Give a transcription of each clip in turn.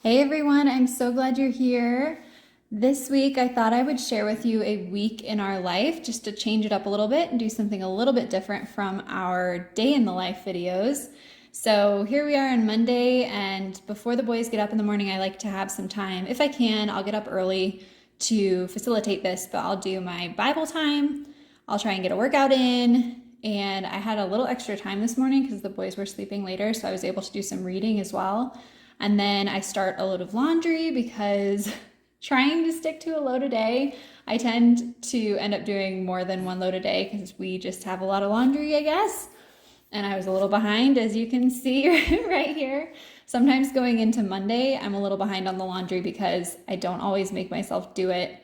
Hey everyone, I'm so glad you're here. This week, I thought I would share with you a week in our life just to change it up a little bit and do something a little bit different from our day in the life videos. So here we are on Monday, and before the boys get up in the morning, I like to have some time. If I can, I'll get up early to facilitate this, but I'll do my Bible time. I'll try and get a workout in. And I had a little extra time this morning because the boys were sleeping later, so I was able to do some reading as well. And then I start a load of laundry because trying to stick to a load a day, I tend to end up doing more than one load a day because we just have a lot of laundry, I guess. And I was a little behind, as you can see right here. Sometimes going into Monday, I'm a little behind on the laundry because I don't always make myself do it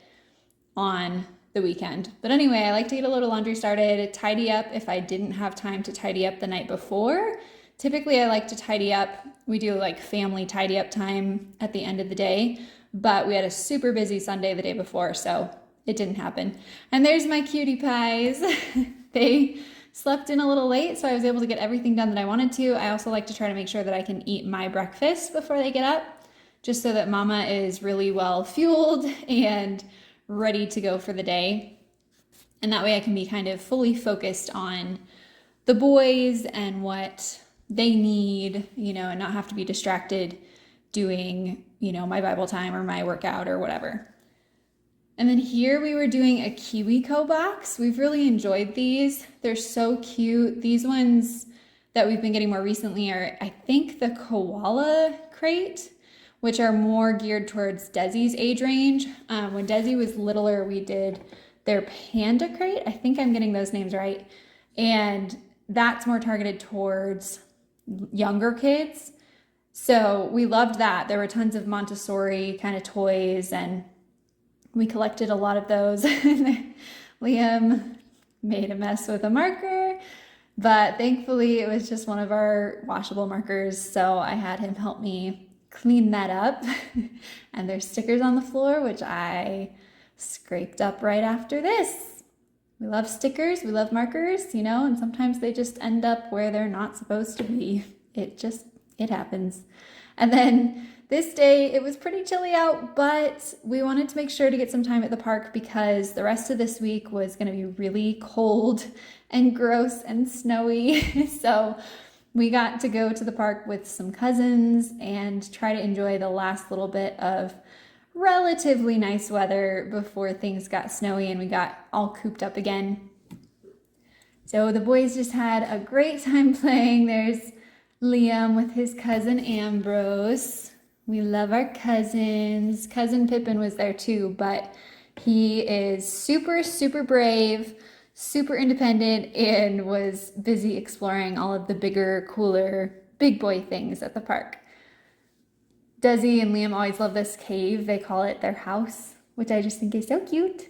on the weekend. But anyway, I like to get a load of laundry started, tidy up if I didn't have time to tidy up the night before. Typically, I like to tidy up. We do like family tidy up time at the end of the day, but we had a super busy Sunday the day before, so it didn't happen. And there's my cutie pies. They slept in a little late, so I was able to get everything done that I wanted to. I also like to try to make sure that I can eat my breakfast before they get up, just so that mama is really well fueled and ready to go for the day. And that way I can be kind of fully focused on the boys and what they need, and not have to be distracted doing, my Bible time or my workout or whatever. And then here we were doing a KiwiCo box. We've really enjoyed these. They're so cute. These ones that we've been getting more recently are, I think, the koala crate, which are more geared towards Desi's age range. When Desi was littler, we did their panda crate. I think I'm getting those names right. And that's more targeted towards younger kids. So we loved that. There were tons of Montessori kind of toys, and we collected a lot of those. Liam made a mess with a marker, but thankfully it was just one of our washable markers. So I had him help me clean that up. And there's stickers on the floor, which I scraped up right after this. We love stickers, we love markers, and sometimes they just end up where they're not supposed to be. It happens. And then this day, it was pretty chilly out, but we wanted to make sure to get some time at the park because the rest of this week was going to be really cold and gross and snowy. So we got to go to the park with some cousins and try to enjoy the last little bit of relatively nice weather before things got snowy and we got all cooped up again. So the boys just had a great time playing. There's Liam with his cousin Ambrose. We love our cousins. Cousin Pippin was there too, but he is super, super brave, super independent, and was busy exploring all of the bigger, cooler, big boy things at the park. Desi and Liam always love this cave. They call it their house, which I just think is so cute.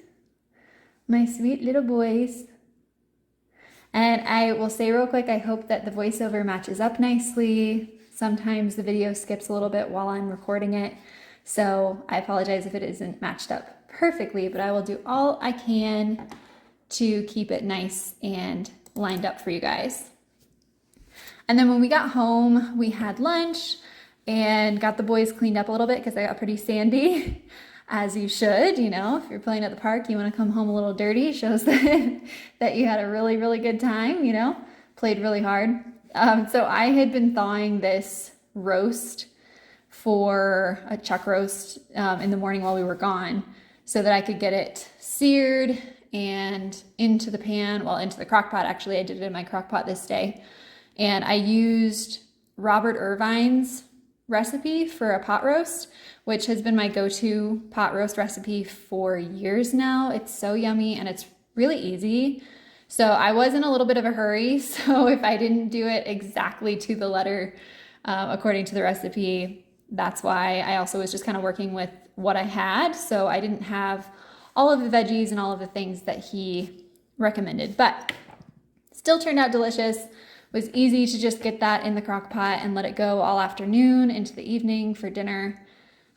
My sweet little boys. And I will say real quick, I hope that the voiceover matches up nicely. Sometimes the video skips a little bit while I'm recording it, so I apologize if it isn't matched up perfectly, but I will do all I can to keep it nice and lined up for you guys. And then when we got home, we had lunch and got the boys cleaned up a little bit because they got pretty sandy, as you should. If you're playing at the park, you want to come home a little dirty. It shows that you had a really, really good time, played really hard. So I had been thawing this roast for a chuck roast in the morning while we were gone so that I could get it seared and into the pan, into the crock pot. Actually, I did it in my crock pot this day. And I used Robert Irvine's recipe for a pot roast, which has been my go-to pot roast recipe for years now. It's so yummy and it's really easy. So I was in a little bit of a hurry. So if I didn't do it exactly to the letter according to the recipe, that's why. I also was just kind of working with what I had. So I didn't have all of the veggies and all of the things that he recommended, but still turned out delicious. Was easy to just get that in the crock pot and let it go all afternoon into the evening for dinner.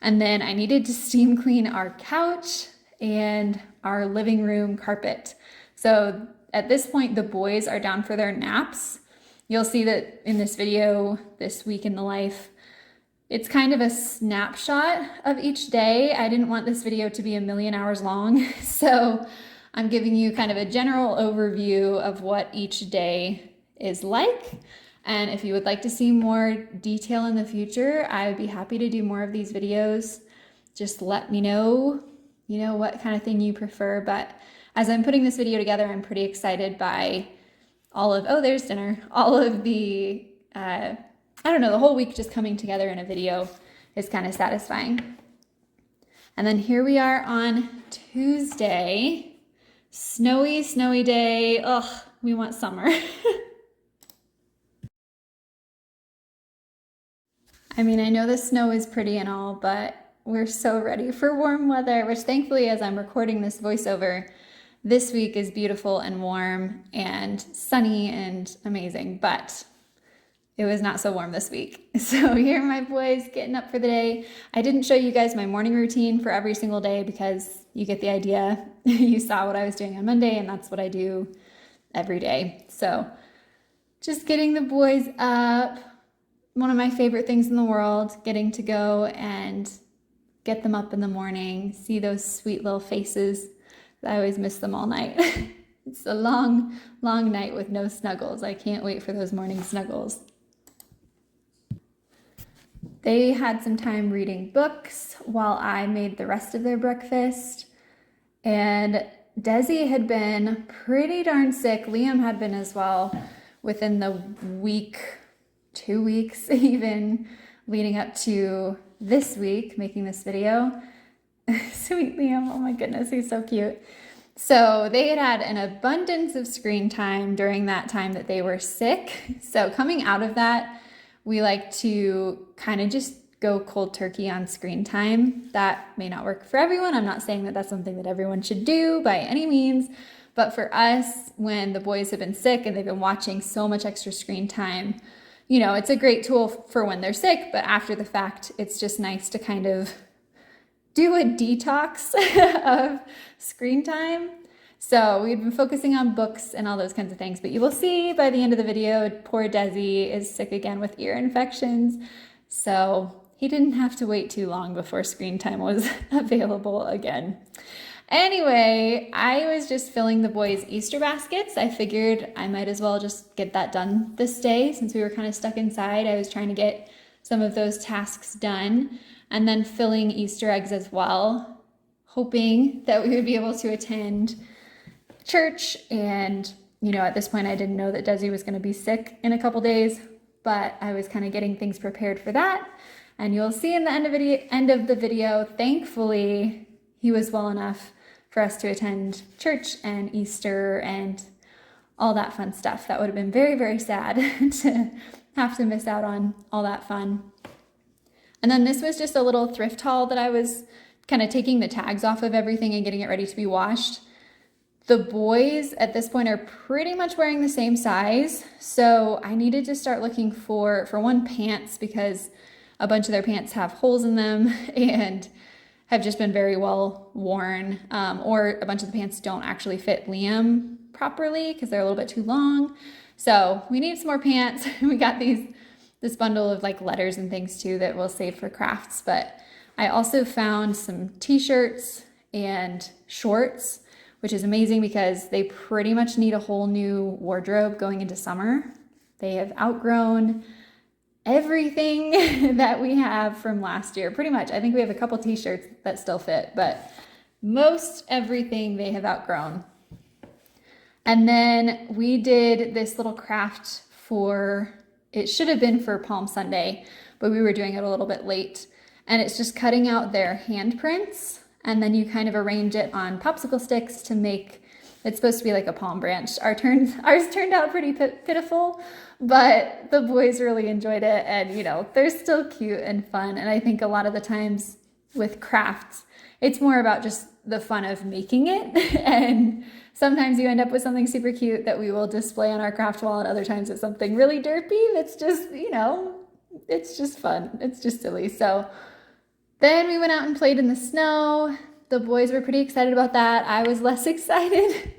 And then I needed to steam clean our couch and our living room carpet. So at this point, the boys are down for their naps. You'll see that in this video, this week in the life, It's kind of a snapshot of each day. I didn't want this video to be a million hours long, so I'm giving you kind of a general overview of what each day is like. And if you would like to see more detail in the future, I would be happy to do more of these videos. Just let me know, what kind of thing you prefer. But as I'm putting this video together, I'm pretty excited by there's dinner. All of the, the whole week just coming together in a video is kind of satisfying. And then here we are on Tuesday. Snowy, snowy day. Ugh, we want summer. I mean, I know the snow is pretty and all, but we're so ready for warm weather, which thankfully, as I'm recording this voiceover, this week is beautiful and warm and sunny and amazing, but it was not so warm this week. So here are my boys getting up for the day. I didn't show you guys my morning routine for every single day because you get the idea. You saw what I was doing on Monday, and that's what I do every day. So just getting the boys up. One of my favorite things in the world, getting to go and get them up in the morning, see those sweet little faces. I always miss them all night. It's a long, long night with no snuggles. I can't wait for those morning snuggles. They had some time reading books while I made the rest of their breakfast. And Desi had been pretty darn sick. Liam had been as well within the week, 2 weeks even, leading up to this week, making this video. Sweet Liam, oh my goodness, he's so cute. So they had an abundance of screen time during that time that they were sick. So coming out of that, we like to kind of just go cold turkey on screen time. That may not work for everyone. I'm not saying that that's something that everyone should do by any means. But for us, when the boys have been sick and they've been watching so much extra screen time, it's a great tool for when they're sick, but after the fact, it's just nice to kind of do a detox of screen time. So we've been focusing on books and all those kinds of things, but you will see by the end of the video, poor Desi is sick again with ear infections. So he didn't have to wait too long before screen time was available again. Anyway, I was just filling the boys' Easter baskets. I figured I might as well just get that done this day since we were kind of stuck inside. I was trying to get some of those tasks done and then filling Easter eggs as well, hoping that we would be able to attend church. And, at this point I didn't know that Desi was going to be sick in a couple days, but I was kind of getting things prepared for that. And you'll see in the end of the video, thankfully, he was well enough for us to attend church and Easter and all that fun stuff. That would have been very, very sad to have to miss out on all that fun. And then this was just a little thrift haul that I was kind of taking the tags off of everything and getting it ready to be washed. The boys at this point are pretty much wearing the same size. So I needed to start looking for one, pants, because a bunch of their pants have holes in them and have just been very well worn, or a bunch of the pants don't actually fit Liam properly because they're a little bit too long. So we need some more pants. We got this bundle of like letters and things too that we'll save for crafts. But I also found some t-shirts and shorts, which is amazing because they pretty much need a whole new wardrobe going into summer. They have outgrown everything that we have from last year, pretty much. I think we have a couple t-shirts that still fit, but most everything they have outgrown. And then we did this little craft it should have been for Palm Sunday, but we were doing it a little bit late. And it's just cutting out their handprints, and then you kind of arrange it on popsicle sticks to make, it's supposed to be like a palm branch. Ours turned out pretty pitiful, but the boys really enjoyed it, and they're still cute and fun. And I think a lot of the times with crafts, it's more about just the fun of making it. And sometimes you end up with something super cute that we will display on our craft wall, and other times it's something really derpy that's just, it's just fun. It's just silly. So then we went out and played in the snow. The boys were pretty excited about that. I was less excited,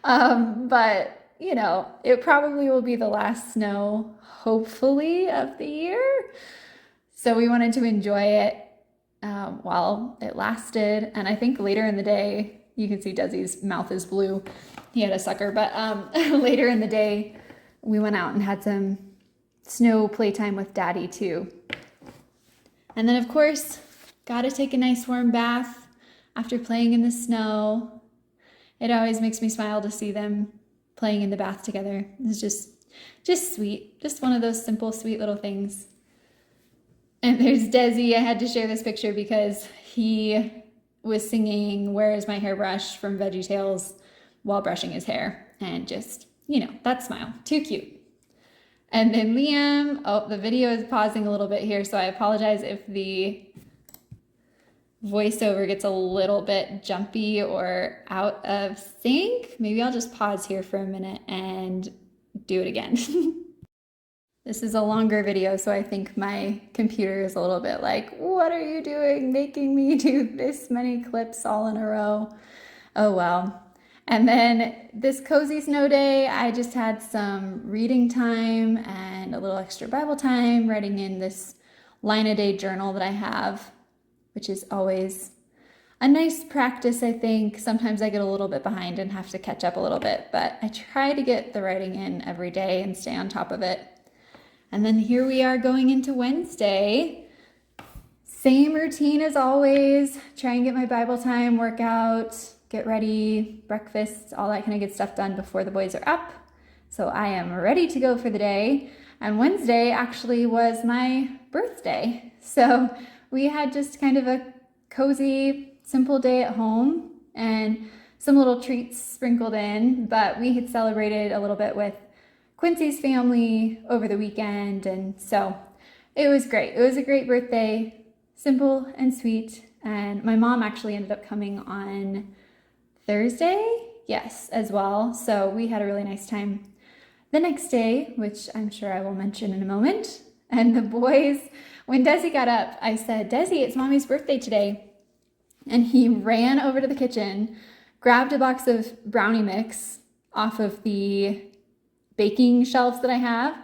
but it probably will be the last snow, hopefully, of the year. So we wanted to enjoy it while it lasted. And I think later in the day, you can see Desi's mouth is blue. He had a sucker, but later in the day, we went out and had some snow playtime with Daddy too. And then of course, gotta take a nice warm bath after playing in the snow. It always makes me smile to see them playing in the bath together. It's just sweet. Just one of those simple, sweet little things. And there's Desi. I had to share this picture because he was singing "Where Is My Hairbrush" from VeggieTales while brushing his hair. And just, that smile. Too cute. And then Liam, the video is pausing a little bit here, so I apologize if the voiceover gets a little bit jumpy or out of sync. Maybe I'll just pause here for a minute and do it again. This is a longer video, so I think my computer is a little bit like, what are you doing? Making me do this many clips all in a row. Oh well. And then this cozy snow day, I just had some reading time and a little extra Bible time, writing in this line-a-day journal that I have, which is always a nice practice, I think. Sometimes I get a little bit behind and have to catch up a little bit, but I try to get the writing in every day and stay on top of it. And then here we are going into Wednesday. Same routine as always. Try and get my Bible time, workout, get ready, breakfast, all that kind of good stuff done before the boys are up. So I am ready to go for the day. And Wednesday actually was my birthday. So we had just kind of a cozy, simple day at home and some little treats sprinkled in, but we had celebrated a little bit with Quincy's family over the weekend, and so it was great. It was a great birthday, simple and sweet, and my mom actually ended up coming on Thursday, yes, as well, so we had a really nice time the next day, which I'm sure I will mention in a moment. And the boys, when Desi got up, I said, Desi, it's Mommy's birthday today, and he ran over to the kitchen, grabbed a box of brownie mix off of the baking shelves that I have,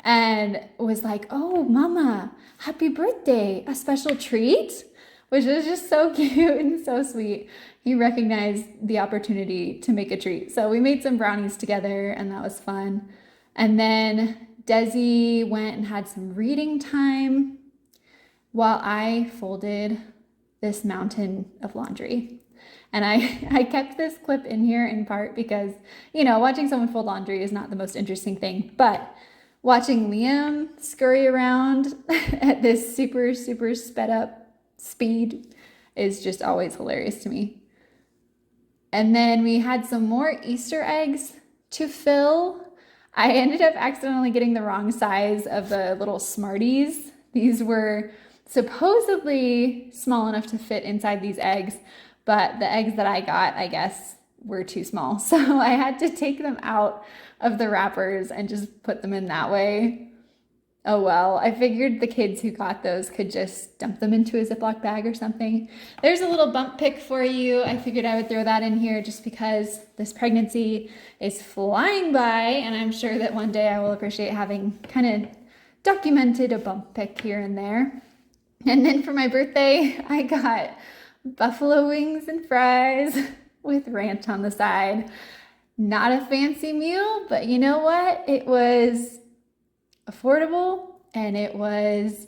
and was like, oh, Mama, happy birthday, a special treat, which was just so cute and so sweet. He recognized the opportunity to make a treat. So we made some brownies together, and that was fun. And then Desi went and had some reading time while I folded this mountain of laundry. And I kept this clip in here in part because, watching someone fold laundry is not the most interesting thing, but watching Liam scurry around at this super, super sped up speed is just always hilarious to me. And then we had some more Easter eggs to fill. I ended up accidentally getting the wrong size of the little Smarties. These were supposedly small enough to fit inside these eggs, but the eggs that I got, I guess, were too small. So I had to take them out of the wrappers and just put them in that way. Oh well, I figured the kids who got those could just dump them into a Ziploc bag or something. There's a little bump pic for you. I figured I would throw that in here just because this pregnancy is flying by, and I'm sure that one day I will appreciate having kind of documented a bump pic here and there. And then for my birthday, I got buffalo wings and fries with ranch on the side. Not a fancy meal, but you know what? It was affordable and it was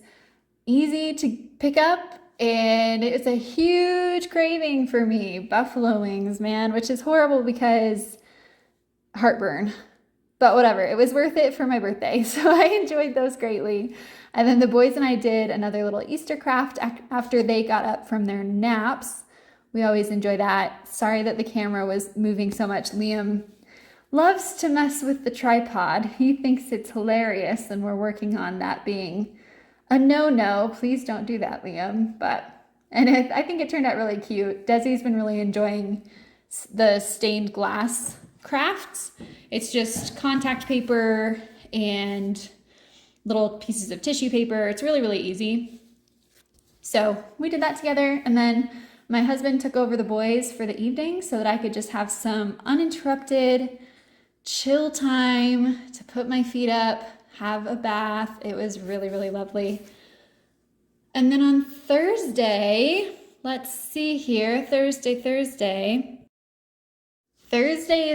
easy to pick up, and it was a huge craving for me. Buffalo wings, man, which is horrible because heartburn. But whatever, it was worth it for my birthday. So I enjoyed those greatly. And then the boys and I did another little Easter craft after they got up from their naps. We always enjoy that. Sorry that the camera was moving so much. Liam loves to mess with the tripod. He thinks it's hilarious, and we're working on that being a no-no. Please don't do that, Liam. I think it turned out really cute. Desi's been really enjoying the stained glass crafts. It's just contact paper and little pieces of tissue paper. It's really, really easy. So we did that together, and then my husband took over the boys for the evening so that I could just have some uninterrupted chill time to put my feet up, have a bath. It was really, really lovely. And then on Thursday, let's see here, Thursday is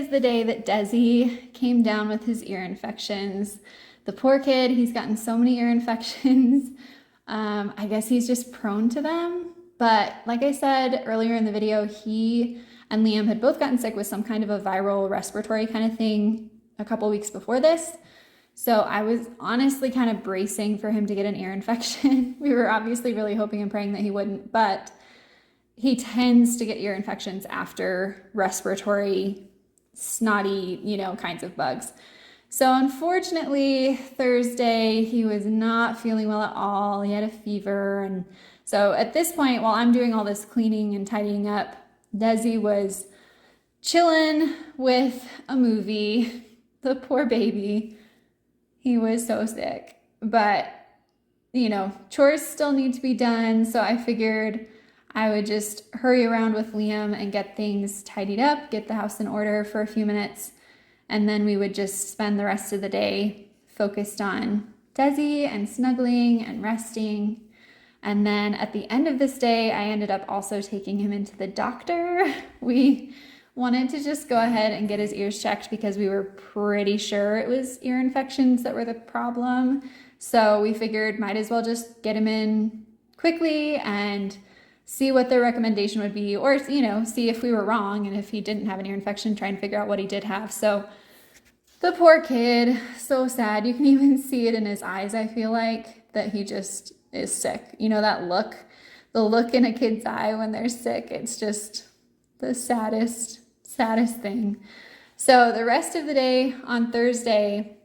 the day that Desi came down with his ear infections. The poor kid, he's gotten so many ear infections. I guess he's just prone to them. But like I said earlier in the video, he and Liam had both gotten sick with some kind of a viral respiratory kind of thing a couple weeks before this. So I was honestly kind of bracing for him to get an ear infection. We were obviously really hoping and praying that he wouldn't, but he tends to get ear infections after respiratory, snotty, kinds of bugs. So unfortunately, Thursday, he was not feeling well at all. He had a fever. And so at this point, while I'm doing all this cleaning and tidying up, Desi was chilling with a movie. The poor baby. He was so sick. But, chores still need to be done. So I figured I would just hurry around with Liam and get things tidied up, get the house in order for a few minutes. And then we would just spend the rest of the day focused on Desi and snuggling and resting. And then at the end of this day, I ended up also taking him into the doctor. We wanted to just go ahead and get his ears checked because we were pretty sure it was ear infections that were the problem. So we figured might as well just get him in quickly and see what their recommendation would be, or, see if we were wrong, and if he didn't have an ear infection, try and figure out what he did have. So the poor kid, so sad. You can even see it in his eyes, I feel like, that he just is sick. That look, the look in a kid's eye when they're sick, it's just the saddest thing. So the rest of the day on Thursday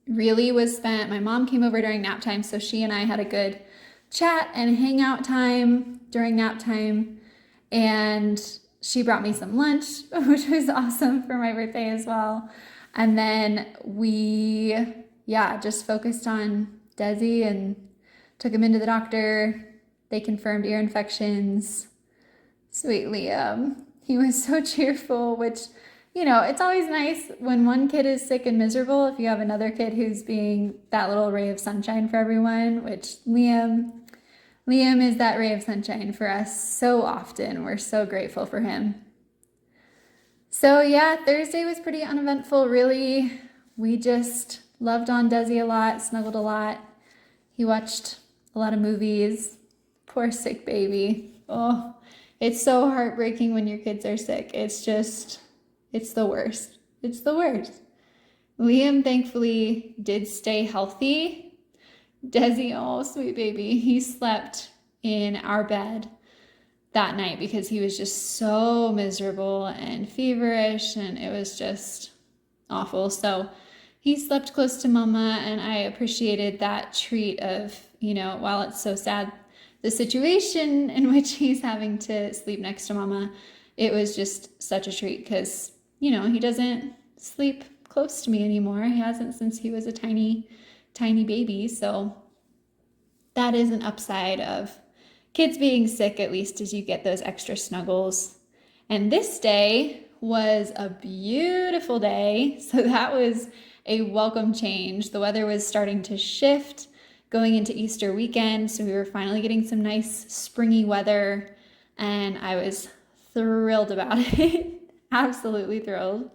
really was spent, my mom came over during nap time, so she and I had a good chat and hangout time during nap time, and she brought me some lunch, which was awesome for my birthday as well. And then we just focused on Desi and took him into the doctor. They confirmed ear infections. Sweet Liam, he was so cheerful, which it's always nice when one kid is sick and miserable if you have another kid who's being that little ray of sunshine for everyone, which Liam is that ray of sunshine for us so often. We're so grateful for him. So Thursday was pretty uneventful, really. We just loved on Desi a lot, snuggled a lot. He watched a lot of movies. Poor sick baby. Oh, it's so heartbreaking when your kids are sick. It's the worst. It's the worst. Liam thankfully did stay healthy. Desi, oh, sweet baby, he slept in our bed that night because he was just so miserable and feverish, and it was just awful. So he slept close to Mama, and I appreciated that treat of, while it's so sad, the situation in which he's having to sleep next to Mama, it was just such a treat because, he doesn't sleep close to me anymore. He hasn't since he was a tiny baby. So that is an upside of kids being sick, at least, as you get those extra snuggles. And this day was a beautiful day. So that was a welcome change. The weather was starting to shift going into Easter weekend. So we were finally getting some nice springy weather, and I was thrilled about it. Absolutely thrilled.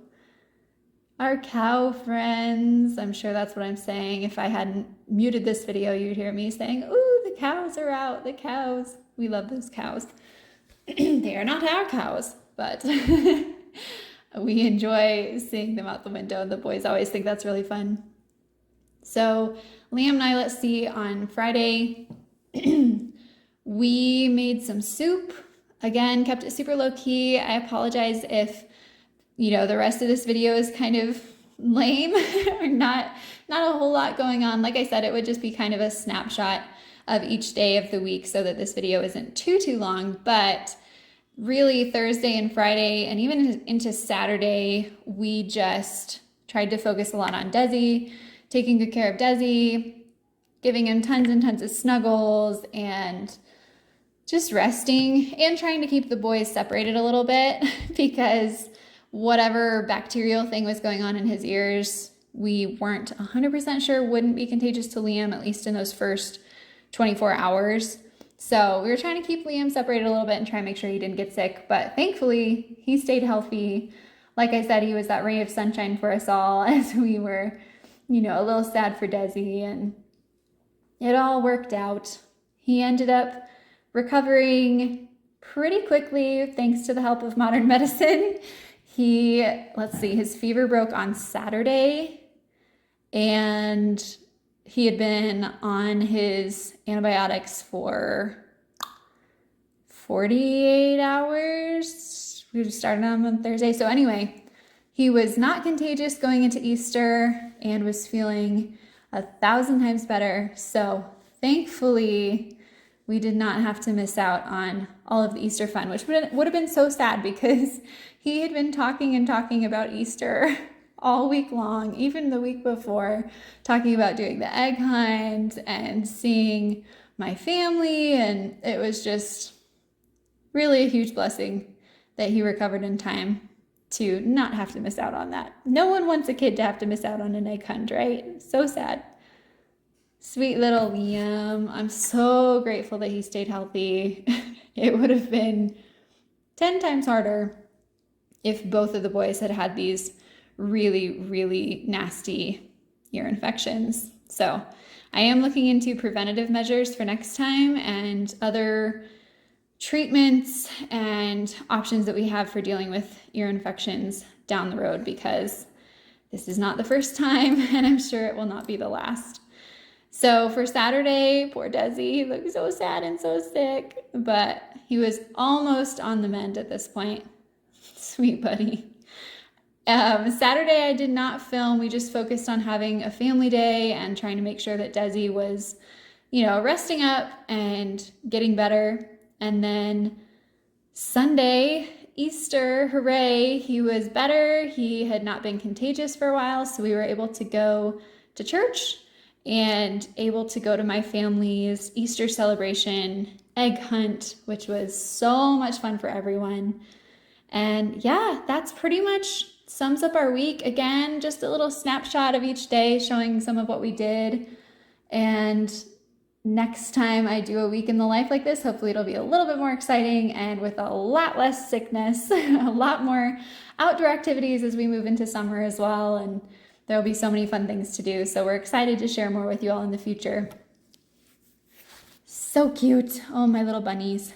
Our cow friends, I'm sure that's what I'm saying. If I hadn't muted this video, you'd hear me saying, ooh, the cows are out, the cows. We love those cows. They are not our cows, but we enjoy seeing them out the window. The boys always think that's really fun. So Liam and I, let's see, on Friday, we made some soup. Again, kept it super low key. I apologize if the rest of this video is kind of lame or not a whole lot going on. Like I said, it would just be kind of a snapshot of each day of the week so that this video isn't too long. But really Thursday and Friday and even into Saturday, we just tried to focus a lot on Desi, taking good care of Desi, giving him tons and tons of snuggles, and just resting and trying to keep the boys separated a little bit because whatever bacterial thing was going on in his ears, we weren't 100% sure wouldn't be contagious to Liam, at least in those first 24 hours. So we were trying to keep Liam separated a little bit and try and make sure he didn't get sick. But thankfully, he stayed healthy. Like I said, he was that ray of sunshine for us all as we were, a little sad for Desi. And it all worked out. He ended up recovering pretty quickly thanks to the help of modern medicine. His fever broke on Saturday, and he had been on his antibiotics for 48 hours. We just started on Thursday. So anyway, he was not contagious going into Easter and was feeling 1,000 times better. So thankfully, we did not have to miss out on all of the Easter fun, which would have been so sad because he had been talking about Easter all week long, even the week before, talking about doing the egg hunt and seeing my family. And it was just really a huge blessing that he recovered in time to not have to miss out on that. No one wants a kid to have to miss out on an egg hunt, right? So sad. Sweet little Liam. I'm so grateful that he stayed healthy. It would have been 10 times harder if both of the boys had had these really, really nasty ear infections. So I am looking into preventative measures for next time and other treatments and options that we have for dealing with ear infections down the road, because this is not the first time and I'm sure it will not be the last. So for Saturday, poor Desi, he looked so sad and so sick, but he was almost on the mend at this point. Sweet buddy. Saturday, I did not film. We just focused on having a family day and trying to make sure that Desi was, resting up and getting better. And then Sunday, Easter, hooray, he was better. He had not been contagious for a while, so we were able to go to church and able to go to my family's Easter celebration egg hunt, which was so much fun for everyone. And yeah, that's pretty much sums up our week. Again, just a little snapshot of each day showing some of what we did. And next time I do a week in the life like this, hopefully it'll be a little bit more exciting and with a lot less sickness, a lot more outdoor activities as we move into summer as well. And there'll be so many fun things to do. So we're excited to share more with you all in the future. So cute. Oh, my little bunnies.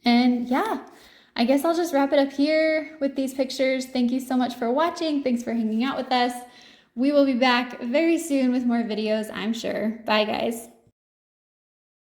And yeah, I guess I'll just wrap it up here with these pictures. Thank you so much for watching. Thanks for hanging out with us. We will be back very soon with more videos, I'm sure. Bye, guys.